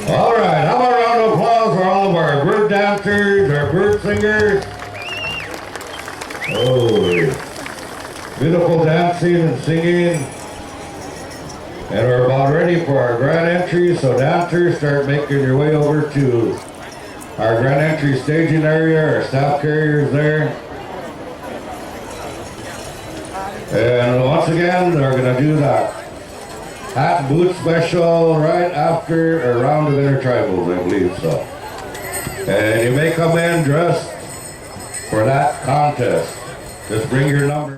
All right, how about a round of applause for all of our bird dancers, our bird singers? Oh, beautiful dancing and singing. And we're about ready for our grand entry, so dancers, start making your way over to our grand entry staging area. Our staff carriers there. And once again, they're going to do that hat and boot special right after a round of intertribals, I believe so. And you may come in dressed for that contest. Just bring your number.